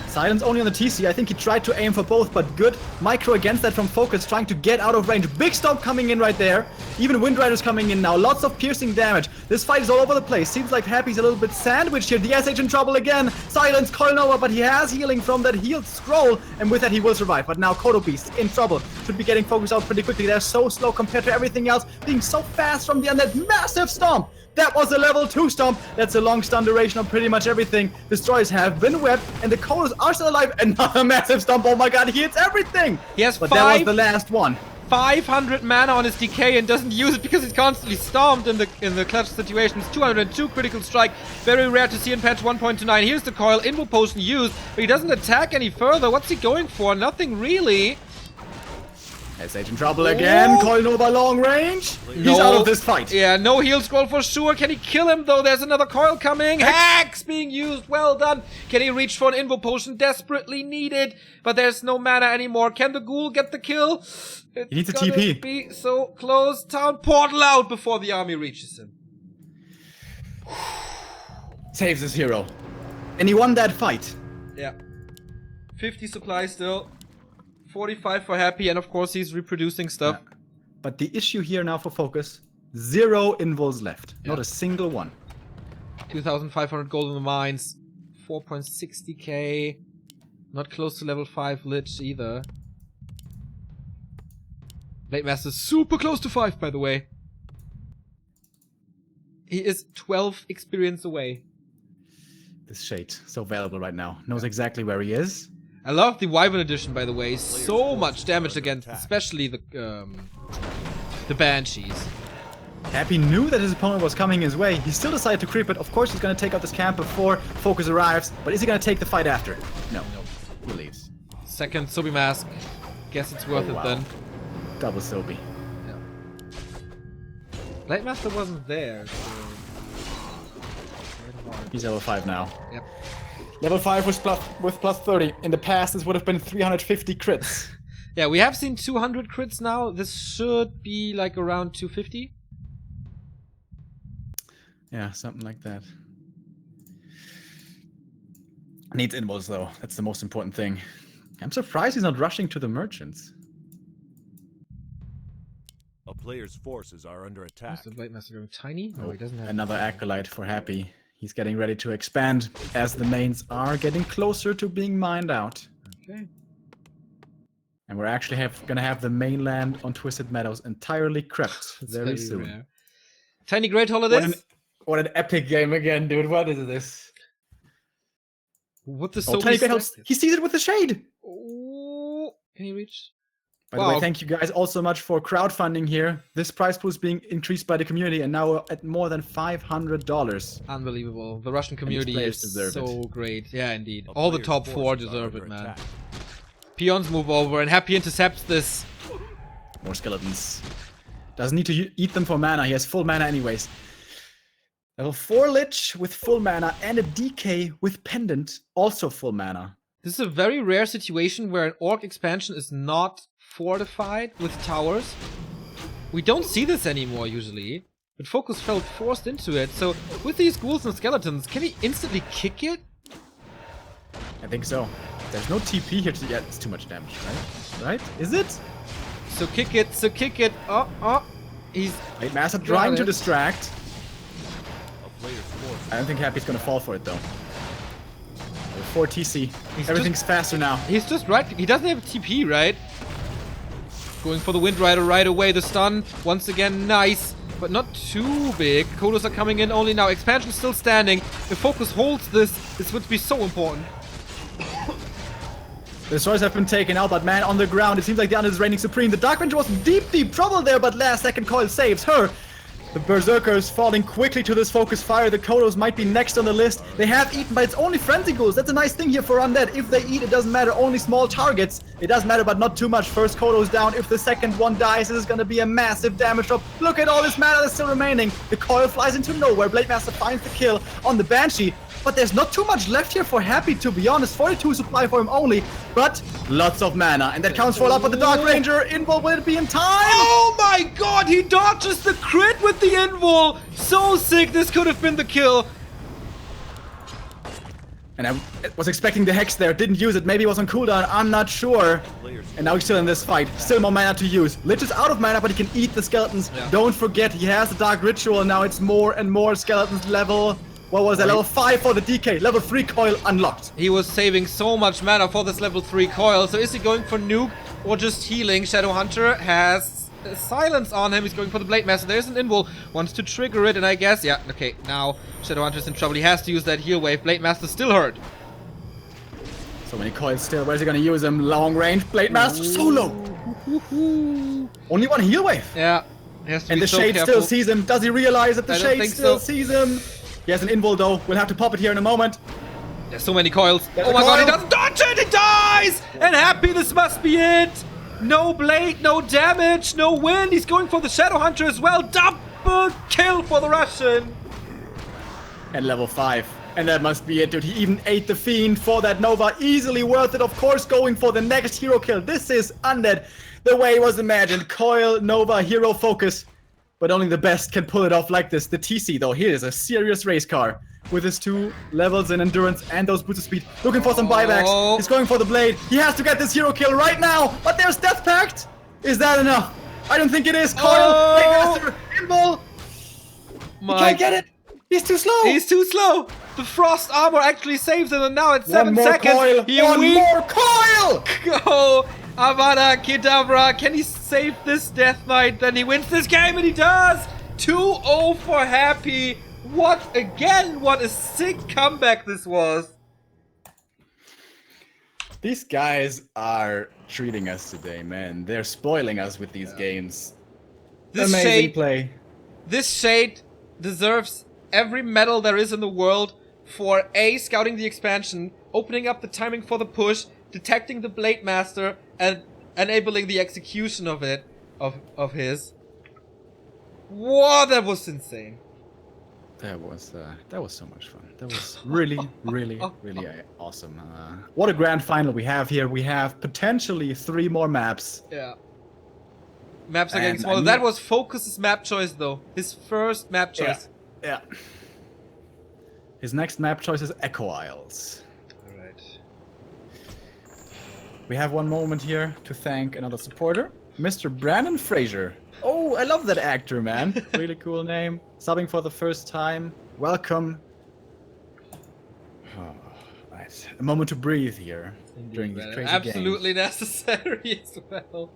Silence only on the TC. I think he tried to aim for both, but good micro against that from FoCuS, trying to get out of range. Big stomp coming in right there. Even Wind Rider's coming in now. Lots of piercing damage. This fight is all over the place. Seems like Happy's a little bit sandwiched here. The SH in trouble again. Silence, Coil Nova, but he has healing from that healed scroll, and with that he will survive. But now Kodo Beast in trouble. Should be getting FoCuS out pretty quickly. They're so slow compared to everything else. Being so fast from the end. That massive stomp. That was a level 2 stomp. That's a long stun duration of pretty much everything. Destroyers have been webbed, and the Kodos are still alive. Another massive stomp. Oh my god, he hits everything. He has but 5. that was the last one. 500 mana on his DK and doesn't use it because he's constantly stormed in the clutch situations. 202 critical strike, very rare to see in patch 1.29. Here's the coil, Invo Potion used, but he doesn't attack any further. What's he going for? Nothing really. SH in trouble again. Coil Nova long range. He's out of this fight. Yeah, no heal scroll for sure. Can he kill him though? There's another coil coming. Hacks being used. Well done. Can he reach for an Invo Potion? Desperately needed. But there's no mana anymore. Can the ghoul get the kill? He needs a TP. Be so close. Town portal out before the army reaches him. Saves his hero. And he won that fight. Yeah. 50 supply still. 45 for Happy, and of course he's reproducing stuff. Yeah. But the issue here now for FoCuS, 0 invos left. Yeah. Not a single one. 2,500 gold in the mines. 4.60k. Not close to level 5 Lich either. Blade Master's super close to 5, by the way. He is 12 experience away. This Shade, so valuable right now. Knows exactly where he is. I love the Wyvern edition, by the way. So much damage against, especially the Banshees. Happy knew that his opponent was coming his way. He still decided to creep it. Of course, he's going to take out this camp before FoCuS arrives. But is he going to take the fight after? No. He leaves. Second Sobi Mask. Guess it's worth it then. Double Sobi. Yeah. Blade Master wasn't there, so... He's level 5 now. Yep. Level 5 with plus 30. In the past, this would have been 350 crits. Yeah, we have seen 200 crits now. This should be like around 250. Yeah, something like that. Needs invos though. That's the most important thing. I'm surprised he's not rushing to the merchants. A player's forces are under attack. Is the Blade Master going tiny? No, he doesn't have another acolyte for Happy. He's getting ready to expand as the mains are getting closer to being mined out. Okay. And we're actually gonna have the mainland on Twisted Meadows entirely crept very soon. Rare. Tiny Great Holidays? What an epic game again, dude. What is this? What the Tiny Great Holidays. He sees it with the shade. Oh, can he reach? By the way, thank you guys all so much for crowdfunding here. This prize pool is being increased by the community and now we're at more than $500. Unbelievable. The Russian community is so great. Yeah, indeed. All the top 4 deserve it, man. Peons move over and Happy intercepts this. More skeletons. Doesn't need to eat them for mana. He has full mana anyways. Level 4 Lich with full mana and a DK with Pendant, also full mana. This is a very rare situation where an Orc expansion is not fortified with towers. We don't see this anymore usually, but FoCuS felt forced into it. So with these ghouls and skeletons, can he instantly kick it? I think so. There's no TP here to get. It's too much damage, right? Right? Is it? So kick it, so kick it. He's Blade Master trying to distract. I don't think Happy's gonna fall for it though. 4 TC. Everything's faster now. He's just right. He doesn't have TP, right? Going for the Wind Rider right away. The stun, once again, nice. But not too big. Kodos are coming in only now. Expansion still standing. If FoCuS holds this, this would be so important. The swords have been taken out, but man, on the ground, it seems like the Under is reigning supreme. The Dark Ranger was in deep trouble there, but last second coil saves her. The Berserkers falling quickly to this FoCuS fire. The Kodos might be next on the list. They have eaten, but it's only Frenzy Ghouls. That's a nice thing here for Undead. If they eat, it doesn't matter. Only small targets. It does matter, but not too much. First Kodos down. If the second one dies, this is going to be a massive damage drop. Look at all this mana that's still remaining. The coil flies into nowhere. Blade Master finds the kill on the Banshee. But there's not too much left here for Happy, to be honest. 42 supply for him only, but lots of mana. And that counts for a lot, but the Dark Ranger, Invul, will it be in time? Oh my god, he dodges the crit with the Invul! So sick, this could have been the kill. And I was expecting the Hex there, didn't use it. Maybe it was on cooldown, I'm not sure. And now he's still in this fight. Still more mana to use. Lich is out of mana, but he can eat the skeletons. Yeah. Don't forget, he has the Dark Ritual, and now it's more and more skeletons level. What was that? Level 5 for the DK. Level 3 coil unlocked. He was saving so much mana for this level 3 coil. So is he going for nuke or just healing? Shadowhunter has silence on him. He's going for the Blade Master. There's an Invul. Wants to trigger it, and I guess, yeah, okay, now Shadowhunter's in trouble. He has to use that heal wave. Blade Master still hurt. So many coils still. Where's he gonna use them? Long range. Blade Master solo. Woohoo! Only one heal wave. Yeah. He has to And be the so Shade careful. still sees him. Does he realize that the I don't Shade think still so. sees him? He has an invul though. We'll have to pop it here in a moment. There's so many coils. There's Oh a my god, he coil. doesn't dodge it! He dies! And Happy, this must be it! No blade, no damage, no win. He's going for the Shadow Hunter as well. Double kill for the Russian. And level 5. And that must be it, dude. He even ate the Fiend for that Nova. Easily worth it, of course, going for the next hero kill. This is Undead the way it was imagined. Coil, Nova, hero focus. But only the best can pull it off like this. The TC, though, here is a serious race car. With his 2 levels in endurance and those boots of speed. Looking for some buybacks. He's going for the blade. He has to get this hero kill right now. But there's Death Pact. Is that enough? I don't think it is. Coil, Blade Master, Invul. He can't get it. He's too slow. He's too slow. The Frost Armor actually saves him, and now it's 7 One more seconds. coil. He One weak- more coil. Go! Avada Kedavra, can he save this Death Knight? Then he wins this game, and he does! 2-0 for Happy. What a sick comeback this was. These guys are treating us today, man. They're spoiling us with these games. This Amazing Shade, play. this Shade deserves every medal there is in the world for A, scouting the expansion, opening up the timing for the push, detecting the Blade Master, and enabling the execution of it, of his. Whoa, that was insane. That was so much fun. That was really awesome. What a grand final we have here. We have potentially 3 more maps. Yeah. Maps are getting And I smaller. mean- That was FoCuS's map choice, though. His first map choice. Yeah. His next map choice is Echo Isles. Alright. We have one moment here to thank another supporter, Mr. Brandon Fraser. Oh, I love that actor, man. Really cool name. Subbing for the first time. Welcome. Oh, nice. A moment to breathe here during these crazy Absolutely games. necessary as well.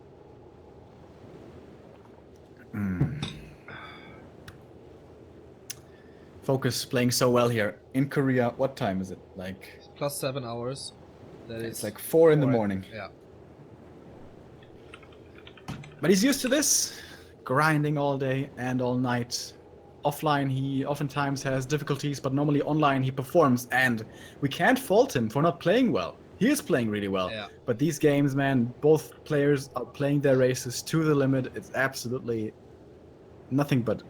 FoCuS playing so well here. In Korea, what time is it? Like, Plus 7 hours. That is it's like 4 in the morning. Yeah. But he's used to this. Grinding all day and all night. Offline, he oftentimes has difficulties, but normally online he performs, and we can't fault him for not playing well. He is playing really well. Yeah. But these games, man, both players are playing their races to the limit. It's absolutely nothing but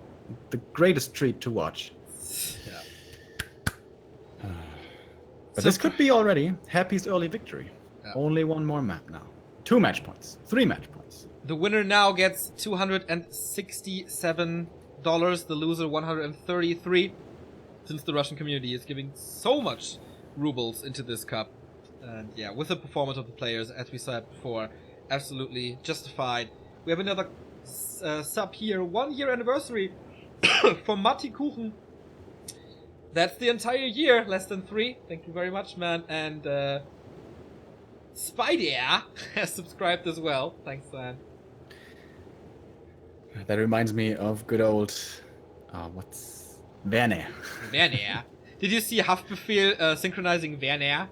the greatest treat to watch. Yeah. But this could be already Happy's early victory. Yeah. Only one more map now. 2 match points. 3 match points. The winner now gets $267. The loser 133. Since the Russian community is giving so much rubles into this cup. And yeah, with the performance of the players, as we said before, absolutely justified. We have another sub here. 1-year anniversary for Matti Kuchen. That's the entire year, less than 3. Thank you very much, man. And Spider has subscribed as well. Thanks, man. That reminds me of good old... what's... Werner. Werner. Did you see Haftbefehl synchronizing Werner?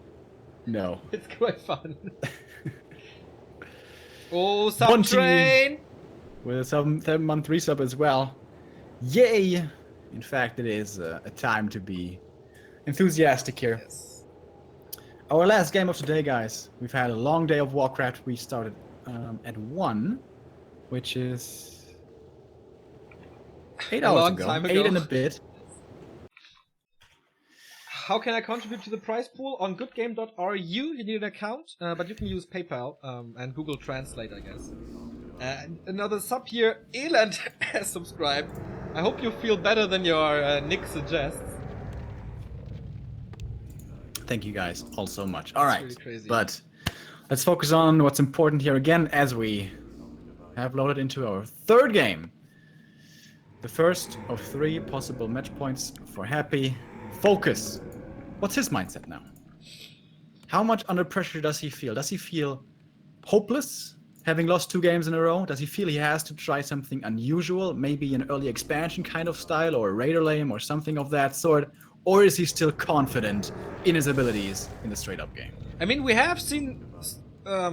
No. It's quite fun. Oh, Bunty. Subtrain! With a 7-month resub as well. Yay! In fact, it is a time to be enthusiastic here. Yes. Our last game of today, guys. We've had a long day of Warcraft. We started at 1, which is 8 hours long ago. time 8 ago. and a bit. How can I contribute to the prize pool? On goodgame.ru, you need an account, but you can use PayPal and Google Translate, I guess. Another sub here, Elend has subscribed. I hope you feel better than your nick suggests. Thank you guys all so much. All right, really crazy. but let's focus on what's important here again as we have loaded into our 3rd game. The first of 3 possible match points for Happy. FoCuS. What's his mindset now? How much under pressure does he feel? Does he feel hopeless, having lost 2 games in a row? Does he feel he has to try something unusual, maybe an early expansion kind of style, or a Raider lane, or something of that sort? Or is he still confident in his abilities in the straight-up game? I mean, we have seen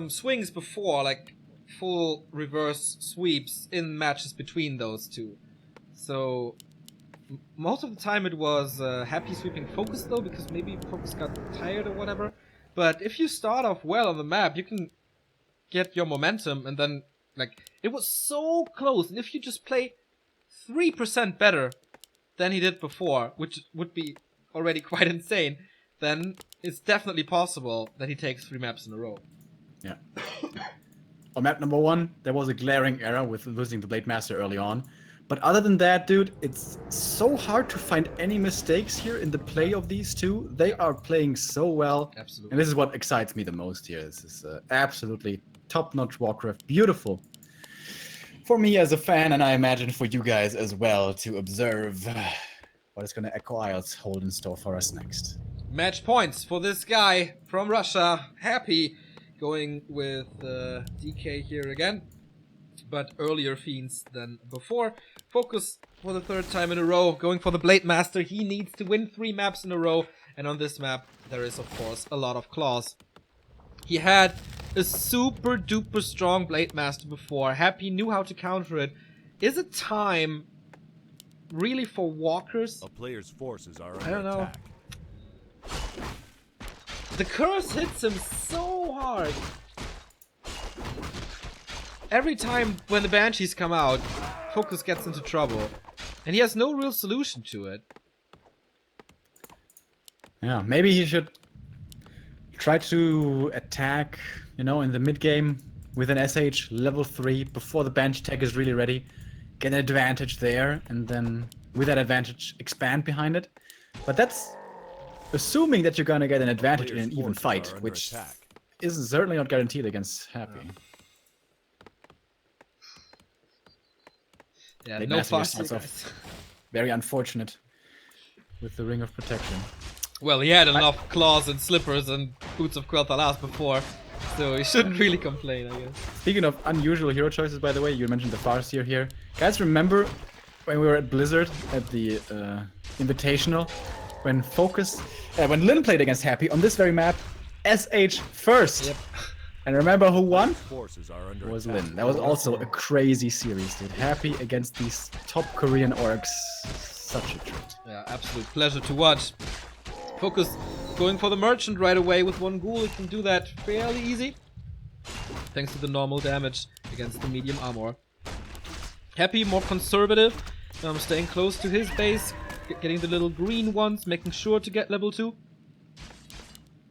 swings before, like full reverse sweeps in matches between those two. So most of the time it was Happy sweeping FoCuS though, because maybe FoCuS got tired or whatever. But if you start off well on the map, you can get your momentum, and then like it was so close. And if you just play 3% better than he did before, which would be already quite insane, then it's definitely possible that he takes 3 maps in a row. Yeah. On map number 1, there was a glaring error with losing the Blade Master early on. But other than that, dude, it's so hard to find any mistakes here in the play of these two. They are playing so well. Absolutely. And this is what excites me the most here. This is absolutely top-notch Warcraft. Beautiful. For me as a fan, and I imagine for you guys as well, to observe what is going to Echo Isles hold in store for us next. Match points for this guy from Russia. Happy going with DK here again, but earlier Fiends than before. FoCuS for the 3rd time in a row, going for the Blade Master. He needs to win 3 maps in a row, and on this map there is of course a lot of claws. He had a super duper strong Blade Master before. Happy knew how to counter it. Is it time really for walkers? A player's forces are I don't under know. attack. The curse hits him so hard. Every time when the Banshees come out, FoCuS gets into trouble. And he has no real solution to it. Yeah, maybe he should try to attack, you know, in the mid-game with an SH level 3 before the Banshee tech is really ready. Get an advantage there, and then with that advantage expand behind it. But that's assuming that you're gonna get an advantage in an even fight, which is certainly not guaranteed against Happy. Yeah, Blade no Master fuss. starts off very unfortunate with the Ring of Protection. Well, he had enough claws and slippers and boots of Quel'Thalas before, so he shouldn't really complain, I guess. Speaking of unusual hero choices, by the way, you mentioned the Farseer here. Guys, remember when we were at Blizzard at the Invitational, when FoCuS, when Lin played against Happy on this very map, SH first. Yep. And remember who won? Forces are under It was attack. Lin. That was also a crazy series, dude. Happy against these top Korean orcs. Such a treat. Yeah, absolute pleasure to watch. FoCuS going for the Merchant right away with 1 ghoul. He can do that fairly easy, thanks to the normal damage against the medium armor. Happy, more conservative, staying close to his base, getting the little green ones, making sure to get level 2.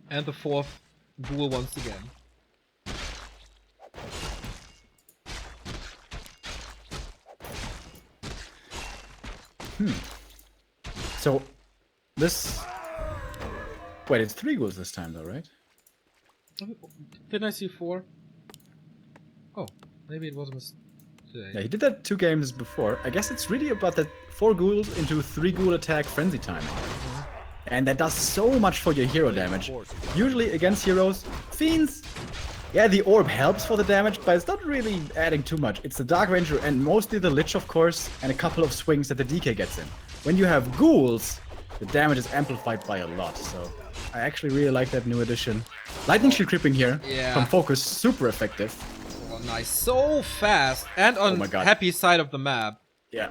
And the 4th ghoul once again. So, this... Wait, it's 3 ghouls this time though, right? Didn't I see 4? Oh, maybe it was a mistake. Yeah, he did that 2 games before. I guess it's really about that 4 ghouls into 3 ghoul attack frenzy timing. And that does so much for your hero damage. Usually against heroes, Fiends, yeah, the orb helps for the damage, but it's not really adding too much. It's the Dark Ranger and mostly the Lich, of course, and a couple of swings that the DK gets in. When you have ghouls, the damage is amplified by a lot, so I actually really like that new addition. Lightning Shield creeping here from FoCuS, super effective. Oh, nice. So fast. And on my God. Happy's side of the map. Yeah,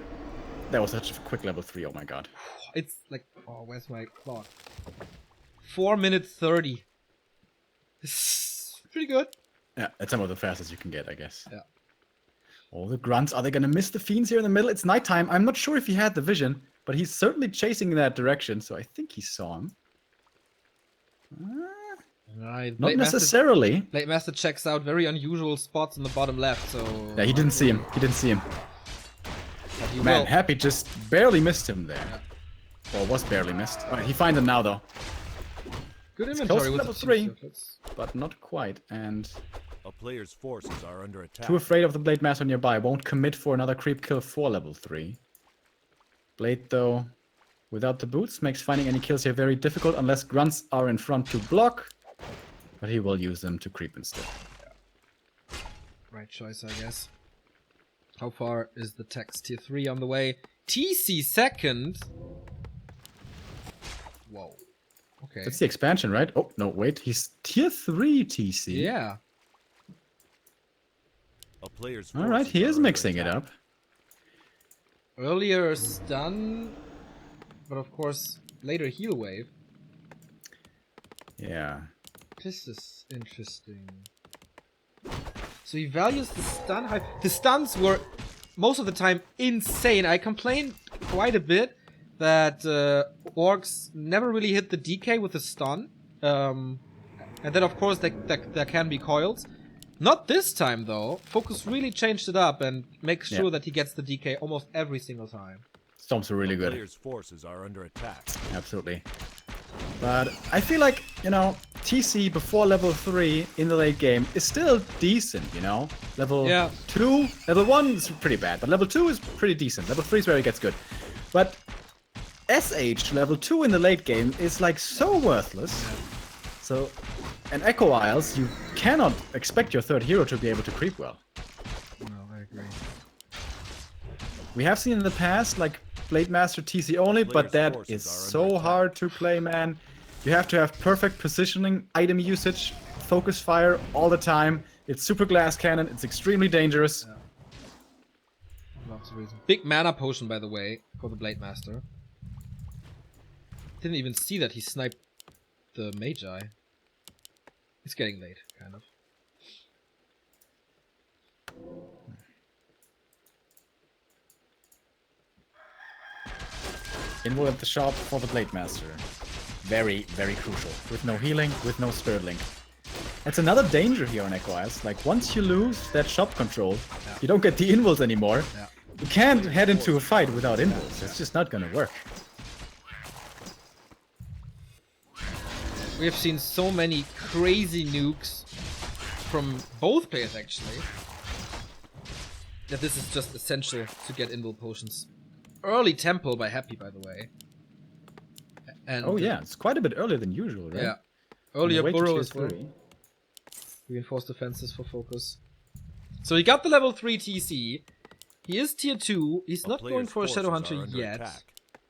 that was such a quick level 3, oh my god. It's like, oh, where's my clock? 4 minutes 30. This is pretty good. Yeah, that's some of the fastest you can get, I guess. Yeah. All the grunts, are they gonna miss the Fiends here in the middle? It's nighttime, I'm not sure if he had the vision, but he's certainly chasing in that direction, so I think he saw him. Right. Not necessarily. Blade Master checks out very unusual spots in the bottom left, so... Yeah, he didn't see him. He didn't see him. But he Man, will. Happy just barely missed him there. Or was barely missed. Alright, he finds him now, though. Good It's inventory close to with level the 3, circlets. but not quite. And A player's forces are under attack. too afraid of the Blade Master nearby. Won't commit for another creep kill for level 3. Blade, though, without the boots, makes finding any kills here very difficult unless grunts are in front to block. But he will use them to creep instead. Right choice, I guess. How far is the text? Tier 3 on the way. TC second. Whoa. Okay. That's the expansion, right? Oh, no, wait. He's tier 3 TC. Yeah. player's All right, he forces is are under mixing it attack. up. Earlier stun, but of course later heal wave. Yeah. This is interesting. So he values the stun high. The stuns were most of the time insane. I complained quite a bit that orcs never really hit the DK with the stun. And then of course there can be coils. Not this time though. FoCuS really changed it up and makes sure that he gets the DK almost every single time. Storms are really good. Player's forces are under attack. Absolutely. But I feel like, you know, TC before level 3 in the late game is still decent, you know? Level 2, level 1 is pretty bad, but level 2 is pretty decent. Level 3 is where it gets good. But SH level 2 in the late game is like so worthless. So, and Echo Isles, you cannot expect your third hero to be able to creep well. No, I agree. We have seen in the past, like, Blade Master TC only, but that is so hard to play, man. You have to have perfect positioning, item usage, focus fire all the time. It's super glass cannon, it's extremely dangerous. Yeah. Lots of reasons. Big mana potion, by the way, for the Blade Master. Didn't even see that he sniped the Magi. It's getting late, kind of. Invo at the shop for the Blade Master. Very, very crucial. With no healing, with no Spirit Link. That's another danger here on Echo Isles. Like, once you lose that shop control, you don't get the invulns anymore. You can't head into a fight without invulns. It's just not gonna work. We have seen so many crazy nukes from both players, actually, that this is just essential to get invul potions. Early temple by Happy, by the way. And oh yeah, it's quite a bit earlier than usual, right? Yeah. Earlier On the way to burrow tier as well. 3. Reinforced defenses for FoCuS. So he got the level 3 TC. He is tier 2. He's not going for a Shadow Hunter yet.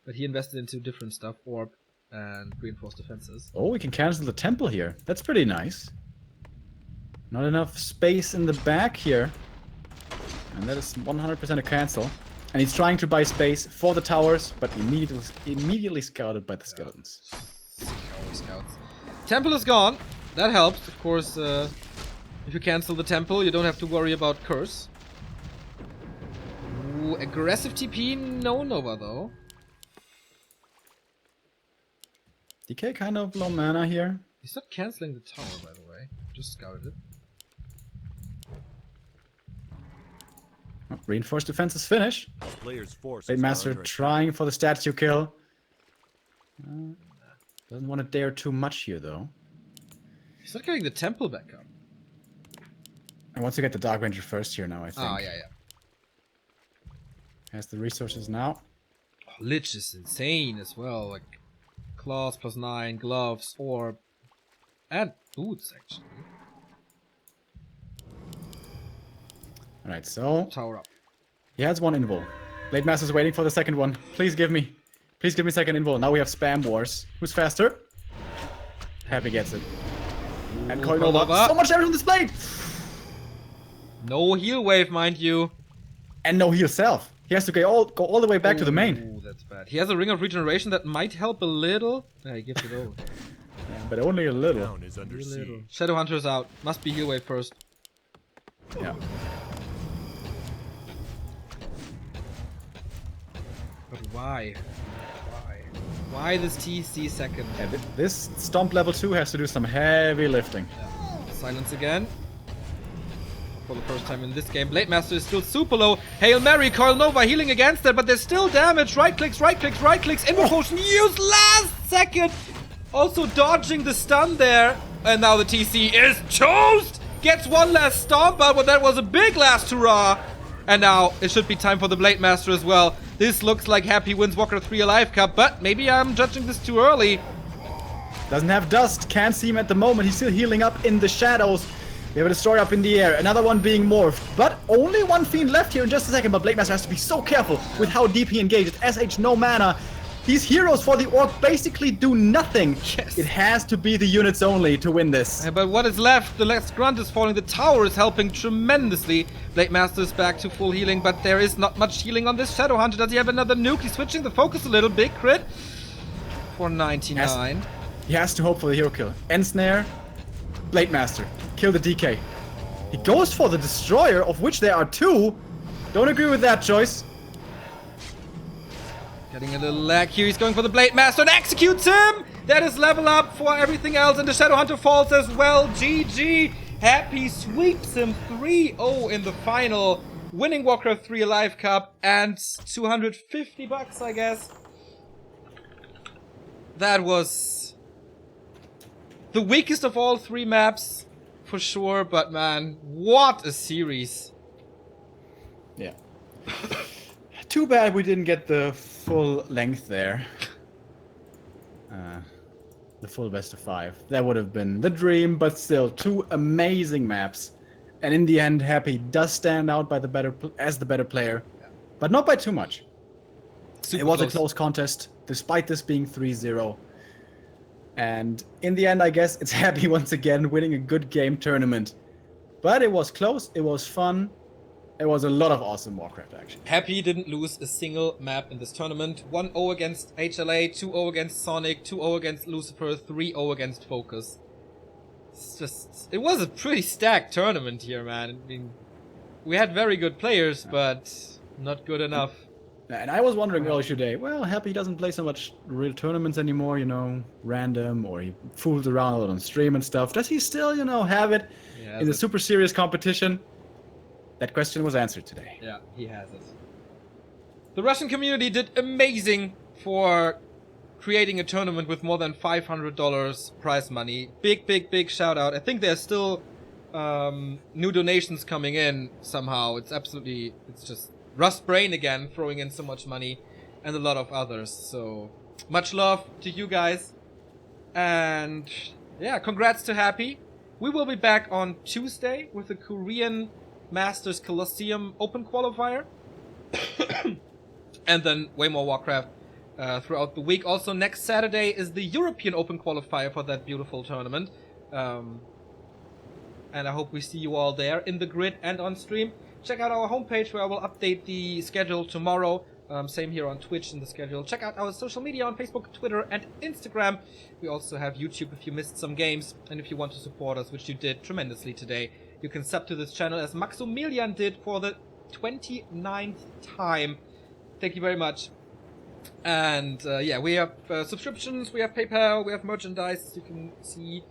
But he invested into different stuff. Orb and reinforced defenses. Oh, we can cancel the temple here. That's pretty nice. Not enough space in the back here. And that is 100% a cancel. And he's trying to buy space for the towers, but immediately scouted by the skeletons. Scouts. Temple is gone. That helps. Of course, if you cancel the temple, you don't have to worry about curse. Ooh, aggressive TP, no Nova though. DK kind of low mana here. He's not canceling the tower, by the way. Just scouted it. Oh, reinforced defense is finished. Player's forces Blade Master trying for the statue kill. Doesn't want to dare too much here, though. He's not getting the temple back up. I want to get the Dark Ranger first here now, I think. Oh, yeah. Has the resources now. Oh, Lich is insane as well. Like, claws +9, gloves, orb, and boots, actually. Alright, so Tower up. he has one invul. Blade Master's waiting for the second one. Please give me second invul. Now we have spam wars. Who's faster? Happy gets it. And Coil Nova. So much damage on this blade! No heal wave, mind you. And no heal self. He has to go all the way back to the main. Ooh, that's bad. He has a Ring of Regeneration that might help a little. Yeah, he gives it over. But only a little. Town is under siege. Shadow Hunter's out. Must be heal wave first. Yeah. But why? Why this TC second? Yeah, this Stomp level 2 has to do some heavy lifting. Yeah. Silence again. For the first time in this game. Blade Master is still super low. Hail Mary, Coil Nova healing against it, but there's still damage. Right clicks. Invo potion used last second. Also dodging the stun there. And now the TC is toast. Gets one last stomp, but that was a big last hurrah. And now it should be time for the Blade Master as well. This looks like Happy wins Walker 3 Alive Cup, but maybe I'm judging this too early. Doesn't have dust. Can't see him at the moment. He's still healing up in the shadows. We have a destroyer up in the air. Another one being morphed. But only one fiend left here in just a second. But Blade Master has to be so careful with how deep he engages. SH no mana. These heroes for the Orc basically do nothing. Yes. It has to be the units only to win this. But what is left? The last grunt is falling. The tower is helping tremendously. Blade Master is back to full healing, but there is not much healing on this Shadow Hunter. Does he have another nuke? He's switching the focus a little bit. Crit for 99. He has to hope for the hero kill. Ensnare, Blade Master, kill the DK. He goes for the Destroyer, of which there are 2. Don't agree with that choice. Getting a little lag here. He's going for the Blade Master and executes him! That is level up for everything else, and the Shadow Hunter falls as well. GG! Happy sweeps him 3-0 in the final, winning Warcraft 3 Alive Cup and $250, I guess. That was the weakest of all 3 maps, for sure, but man, what a series. Yeah. Too bad we didn't get the full length there. The full best of 5. That would have been the dream, but still, 2 amazing maps. And in the end, Happy does stand out by as the better player, but not by too much. Super it was close. a close contest, despite this being 3-0. And in the end, I guess it's Happy once again winning a good game tournament. But it was close, it was fun. It was a lot of awesome Warcraft action. Happy didn't lose a single map in this tournament. 1-0 against HLA, 2-0 against Sonic, 2-0 against Lucifer, 3-0 against FoCuS. It's just... It was a pretty stacked tournament here, man. I mean, we had very good players, but not good enough. And I was wondering earlier today, well, Happy doesn't play so much real tournaments anymore, you know, random, or he fools around a lot on stream and stuff. Does he still, you know, have it in the super serious competition? That question was answered today. Yeah, he has it. The Russian community did amazing for creating a tournament with more than $500 prize money. Big shout out. I think there's still new donations coming in somehow. It's just Rust Brain again throwing in so much money, and a lot of others. So much love to you guys. And yeah, congrats to Happy. We will be back on Tuesday with the Korean Masters Colosseum Open Qualifier. And then way more Warcraft throughout the week. Also, next Saturday is the European Open Qualifier for that beautiful tournament. And I hope we see you all there in the grid and on stream. Check out our homepage where I will update the schedule tomorrow. Same here on Twitch in the schedule. Check out our social media on Facebook, Twitter, and Instagram. We also have YouTube if you missed some games. And if you want to support us, which you did tremendously today, you can sub to this channel as Maximilian did for the 29th time. Thank you very much. And yeah, we have subscriptions, we have PayPal, we have merchandise you can see.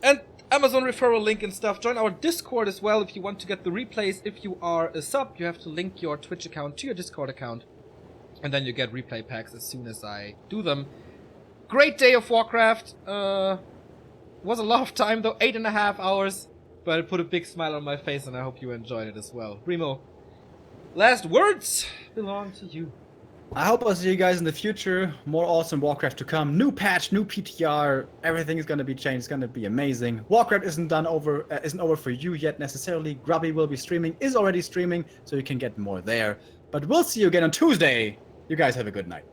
And Amazon referral link and stuff. Join our Discord as well if you want to get the replays. If you are a sub, you have to link your Twitch account to your Discord account. And then you get replay packs as soon as I do them. Great day of Warcraft. Was a lot of time though, 8.5 hours. But it put a big smile on my face and I hope you enjoyed it as well. Remo, last words belong to you. I hope I'll see you guys in the future. More awesome Warcraft to come. New patch, new PTR. Everything is gonna be changed. It's gonna be amazing. Warcraft isn't over for you yet necessarily. Grubby will be streaming, is already streaming, so you can get more there. But we'll see you again on Tuesday. You guys have a good night.